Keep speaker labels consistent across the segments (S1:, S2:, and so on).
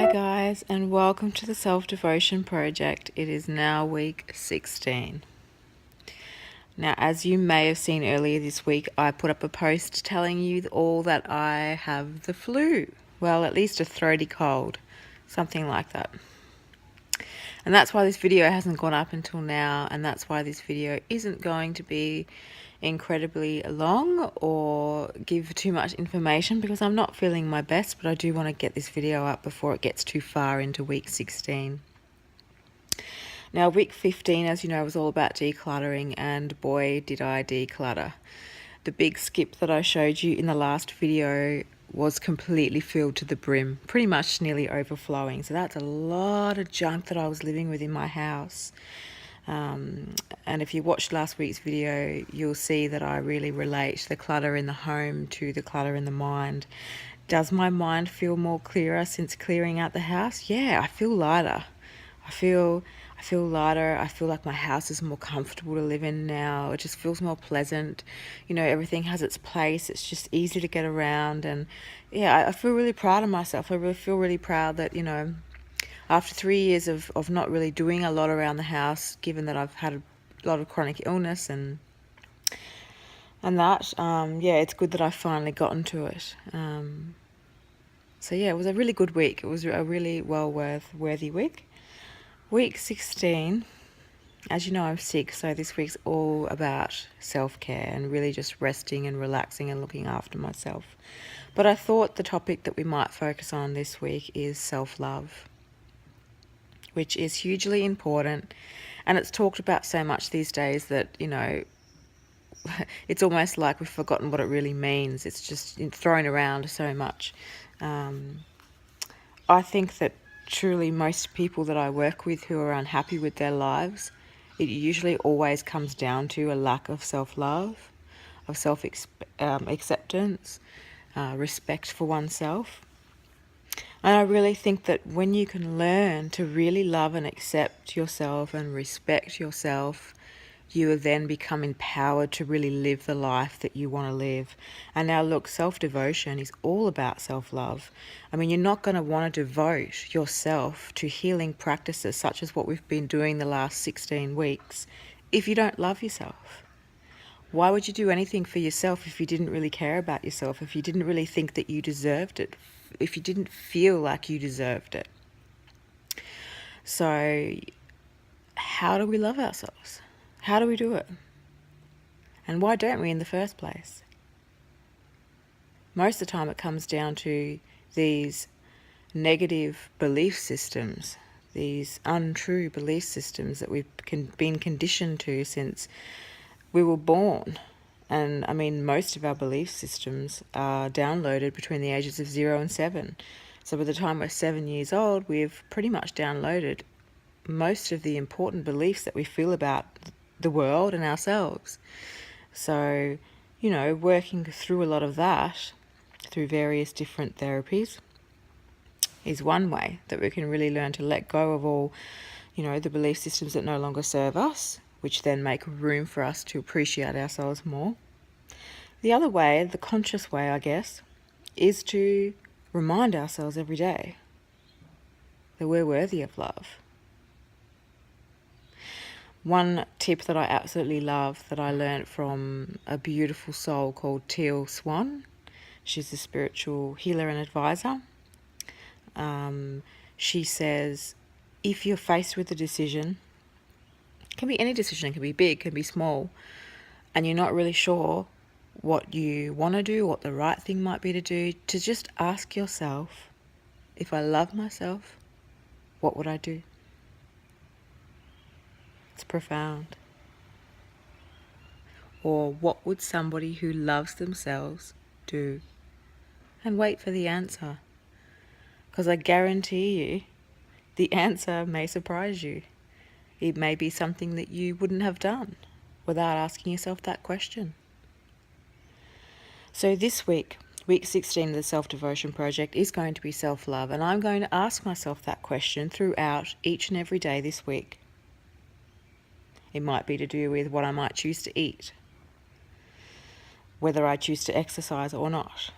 S1: Hi guys, and welcome to the Self-Devotion Project. It is now week 16. Now, as you may have seen earlier this week, I put up a post telling you all that I have the flu. Well, at least a throaty cold, something like that. And that's why this video hasn't gone up until now, and that's why this video isn't going to be incredibly long or give too much information, because I'm not feeling my best, but I do want to get this video up before it gets too far into week 16. Now, week 15, as you know, was all about decluttering, and boy, did I declutter. The big skip that I showed you in the last video was completely filled to the brim, pretty much nearly overflowing. So that's a lot of junk that I was living with in my house. And if you watched last week's video, you'll see that I really relate the clutter in the home to the clutter in the mind. Does my mind feel more clearer since clearing out the house? Yeah, I feel lighter. I feel lighter. I feel like my house is more comfortable to live in now. It just feels more pleasant. You know, everything has its place. It's just easy to get around. And yeah, I feel really proud of myself. I really feel really proud that, you know, after 3 years of not really doing a lot around the house, given that I've had a lot of chronic illness and that, yeah, it's good that I've finally gotten to it. So yeah, it was a really good week. It was a really worthy week. Week 16, as you know, I'm sick, so this week's all about self-care and really just resting and relaxing and looking after myself. But I thought the topic that we might focus on this week is self-love, which is hugely important, and it's talked about so much these days that, you know, it's almost like we've forgotten what it really means. It's just thrown around so much. I think that truly most people that I work with who are unhappy with their lives, it usually always comes down to a lack of self-love, of self-acceptance, respect for oneself. And I really think that when you can learn to really love and accept yourself and respect yourself, you will then become empowered to really live the life that you want to live. And now look, self-devotion is all about self-love. I mean, you're not going to want to devote yourself to healing practices such as what we've been doing the last 16 weeks if you don't love yourself. Why would you do anything for yourself if you didn't really care about yourself, if you didn't really think that you deserved it, if you didn't feel like you deserved it? So how do we love ourselves? How do we do it? And why don't we in the first place? Most of the time it comes down to these negative belief systems, these untrue belief systems that we've been conditioned to since we were born. And I mean, most of our belief systems are downloaded between the ages of 0 and 7. So by the time we're 7 years old, we've pretty much downloaded most of the important beliefs that we feel about the world and ourselves. So, you know, working through a lot of that through various different therapies is one way that we can really learn to let go of all, you know, the belief systems that no longer serve us, which then make room for us to appreciate ourselves more. The other way, the conscious way, I guess, is to remind ourselves every day that we're worthy of love. One tip that I absolutely love that I learned from a beautiful soul called Teal Swan. She's a spiritual healer and advisor. She says, if you're faced with a decision, it can be any decision, it can be big, it can be small, and you're not really sure what you want to do, what the right thing might be to do, to just ask yourself, if I love myself, what would I do? It's profound. Or what would somebody who loves themselves do? And wait for the answer. Because I guarantee you, the answer may surprise you. It may be something that you wouldn't have done without asking yourself that question. So this week, week 16 of the Self-Devotion Project is going to be self-love, and I'm going to ask myself that question throughout each and every day this week. It might be to do with what I might choose to eat, whether I choose to exercise or not,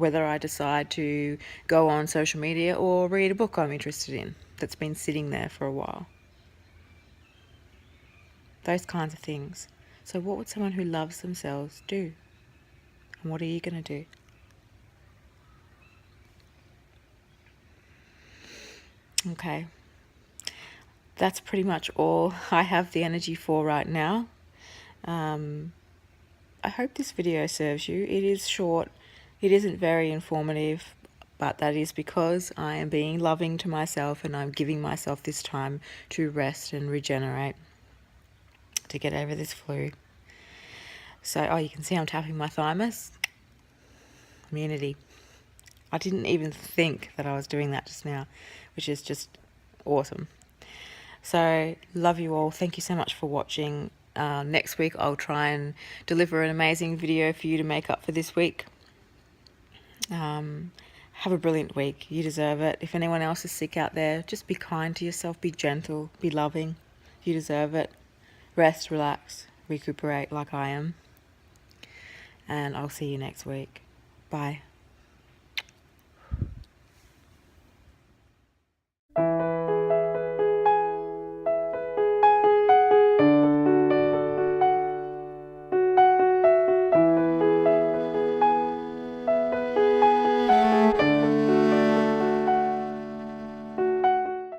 S1: whether I decide to go on social media or read a book I'm interested in that's been sitting there for a while. Those kinds of things. So what would someone who loves themselves do? And what are you going to do? Okay. That's pretty much all I have the energy for right now. I hope this video serves you. It is short. It isn't very informative, but that is because I am being loving to myself and I'm giving myself this time to rest and regenerate, to get over this flu. So, you can see I'm tapping my thymus. Immunity. I didn't even think that I was doing that just now, which is just awesome. So, love you all. Thank you so much for watching. Next week I'll try and deliver an amazing video for you to make up for this week. Have a brilliant week. You deserve it. If anyone else is sick out there, just be kind to yourself. Be gentle. Be loving. You deserve it. Rest, relax, recuperate like I am. And I'll see you next week. Bye.